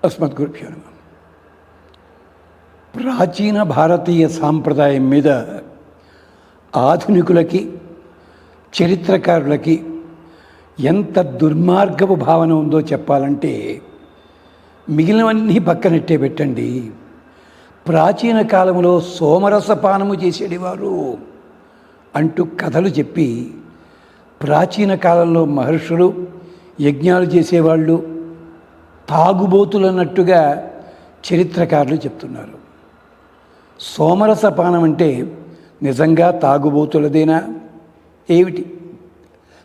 అస్మద్గురుభ్యో నమః. ప్రాచీన భారతీయ సాంప్రదాయం మీద ఆధునికులకి చరిత్రకారులకి ఎంత దుర్మార్గపు భావన ఉందో చెప్పాలంటే మిగిలినవన్నీ పక్కనెట్టే పెట్టండి. ప్రాచీన కాలంలో సోమరసపానము చేసేటివారు అంటూ కథలు చెప్పి ప్రాచీన కాలంలో మహర్షులు యజ్ఞాలు చేసేవాళ్ళు తాగుబోతులన్నట్టుగా చరిత్రకారులు చెప్తున్నారు. సోమరసపానం అంటే నిజంగా తాగుబోతులదేనా ఏమిటి?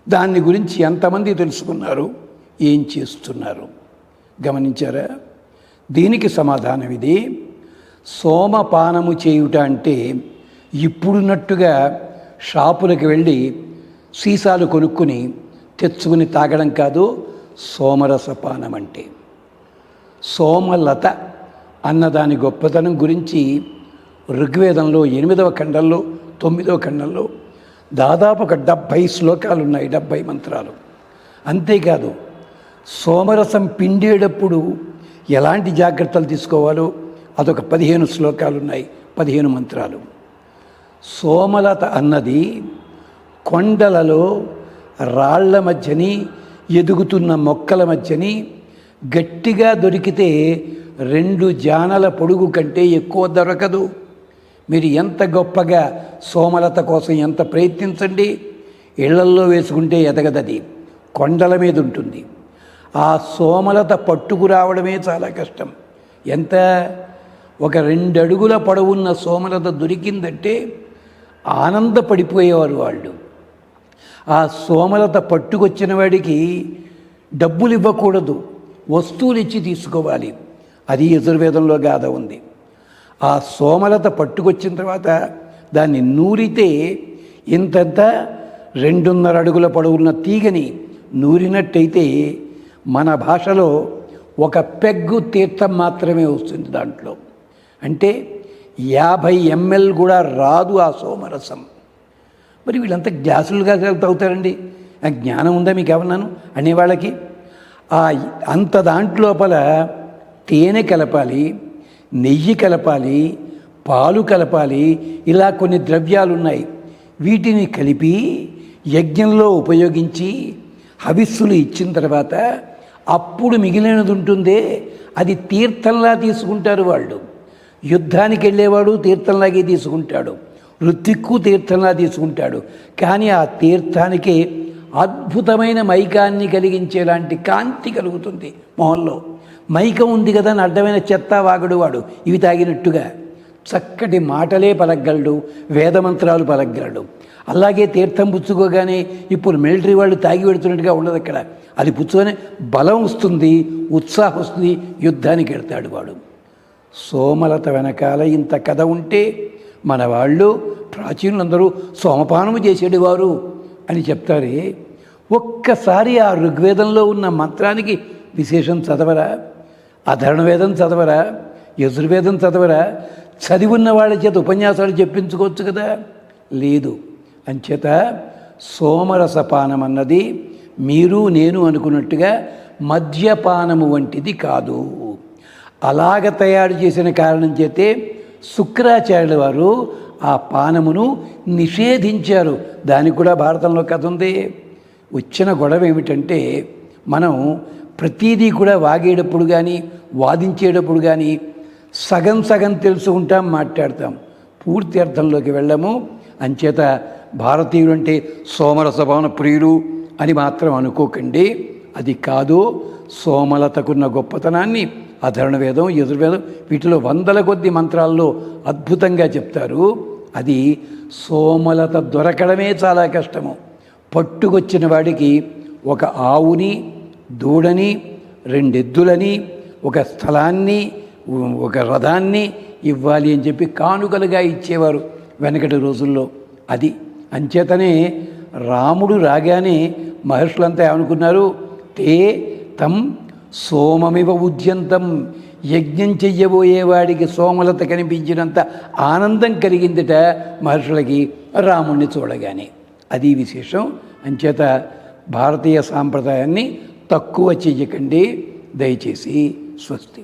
దాన్ని గురించి ఎంతమంది తెలుసుకున్నారు, ఏం చేస్తున్నారు గమనించారా? దీనికి సమాధానం ఇది. సోమపానము చేయుట అంటే ఇప్పుడున్నట్టుగా షాపులకు వెళ్ళి సీసాలు కొనుక్కుని తెచ్చుకుని తాగడం కాదు. సోమరసపానం అంటే సోమలత అన్నదాని గొప్పతనం గురించి ఋగ్వేదంలో 8వ ఖండంలో 9వ ఖండంలో దాదాపు ఒక 70 శ్లోకాలు ఉన్నాయి, 70 మంత్రాలు. అంతేకాదు సోమరసం పిండేటప్పుడు ఎలాంటి జాగ్రత్తలు తీసుకోవాలో అదొక 15 శ్లోకాలు ఉన్నాయి, 15 మంత్రాలు. సోమలత అన్నది కొండలలో రాళ్ల మధ్యని ఎదుగుతున్న మొక్కల మధ్యని గట్టిగా దొరికితే 2 జానల పొడుగు కంటే ఎక్కువ దొరకదు. మీరు ఎంత గొప్పగా సోమలత కోసం ఎంత ప్రయత్నించండి, ఇళ్లల్లో వేసుకుంటే ఎదగదది, కొండల మీద ఉంటుంది. ఆ సోమలత పట్టుకురావడమే చాలా కష్టం. ఎంత ఒక 2 అడుగుల పొడవున్న సోమలత దొరికిందంటే ఆనందపడిపోయేవారు వాళ్ళు. ఆ సోమలత పట్టుకొచ్చిన వాడికి డబ్బులు ఇవ్వకూడదు, వస్తువులు ఇచ్చి తీసుకోవాలి. అది యజుర్వేదంలో గాథ ఉంది. ఆ సోమలత పట్టుకొచ్చిన తర్వాత దాన్ని నూరితే ఇంతంత 2.5 అడుగుల పొడవున్న తీగని నూరినట్టయితే మన భాషలో ఒక పెగ్గు తీర్థం మాత్రమే వస్తుంది దాంట్లో. అంటే 50 ml కూడా రాదు ఆ సోమరసం. మరి వీళ్ళంతా గ్లాసులుగా తాగుతారండి. ఆ జ్ఞానం ఉందా మీకు ఏమన్నాను అనేవాళ్ళకి? అంత దాంట్లోపల తేనె కలపాలి, నెయ్యి కలపాలి, పాలు కలపాలి, ఇలా కొన్ని ద్రవ్యాలు ఉన్నాయి. వీటిని కలిపి యజ్ఞంలో ఉపయోగించి హవిస్సులు ఇచ్చిన తర్వాత అప్పుడు మిగిలినది ఉంటుందే అది తీర్థంలా తీసుకుంటారు వాళ్ళు. యుద్ధానికి వెళ్ళేవాడు తీర్థంలాగే తీసుకుంటాడు, ఋత్విక్కు తీర్థంలా తీసుకుంటాడు. కానీ ఆ తీర్థానికి అద్భుతమైన మైకాన్ని కలిగించేలాంటి కాంతి కలుగుతుంది మొహంలో. మైకం ఉంది కదా అని అడ్డమైన చెత్త వాగడు వాడు ఇవి తాగినట్టుగా. చక్కటి మాటలే పలకగలడు, వేదమంత్రాలు పలకగలడు. అలాగే తీర్థం పుచ్చుకోగానే ఇప్పుడు మిలిటరీ వాళ్ళు తాగి పెడుతున్నట్టుగా ఉండదు అక్కడ. అది పుచ్చుకొని బలం వస్తుంది, ఉత్సాహం వస్తుంది, యుద్ధానికి వెళ్తాడు వాడు. సోమలత వెనకాల ఇంత కథ ఉంటే మన వాళ్ళు ప్రాచీనులందరూ సోమపానము చేసేటివారు అని చెప్తారే. ఒక్కసారి ఆ ఋగ్వేదంలో ఉన్న మంత్రానికి విశేషం చదవరా? అధర్వవేదం చదవరా? యజుర్వేదం చదవరా? చదివి ఉన్న వాళ్ళ చేత ఉపన్యాసాలు చెప్పించుకోవచ్చు కదా. లేదు. అంచేత సోమరసపానం అన్నది మీరు నేను అనుకున్నట్టుగా మద్యపానము వంటిది కాదు. అలాగ తయారు చేసిన కారణం చేతే శుక్రాచార్యుల వారు ఆ పానమును నిషేధించారు. దానికి కూడా భారతంలో కథ ఉంది. వచ్చిన గొడవ ఏమిటంటే మనం ప్రతీదీ కూడా వాగేటప్పుడు కానీ వాదించేటప్పుడు కానీ సగం సగం తెలుసుకుంటాం, మాట్లాడతాం, పూర్తి అర్థంలోకి వెళ్ళము. అంచేత భారతీయులు అంటే సోమరసపాన ప్రియులు అని మాత్రం అనుకోకండి. అది కాదు. సోమలతకున్న గొప్పతనాన్ని అధర్వవేదం, యజుర్వేదం వీటిలో 100ల కొద్ది మంత్రాల్లో అద్భుతంగా చెప్తారు. అది సోమలత దొరకడమే చాలా కష్టము. పట్టుకొచ్చిన వాడికి ఒక ఆవుని, దూడని, 2 ఎద్దులని, ఒక స్థలాన్ని, ఒక రథాన్ని ఇవ్వాలి అని చెప్పి కానుకలుగా ఇచ్చేవారు వెనకటి రోజుల్లో. అది అంచేతనే రాముడు రాగానే మహర్షులంతా ఏమనుకున్నారు? తే తం సోమమివ ఉద్యంతం. యజ్ఞం చెయ్యబోయేవాడికి సోమలత కనిపించినంత ఆనందం కలిగిందిట మహర్షులకి రాముణ్ణి చూడగానే. అది విశేషం. అంచేత భారతీయ సాంప్రదాయాన్ని తక్కువ చెయ్యకండి దయచేసి. స్వస్తి.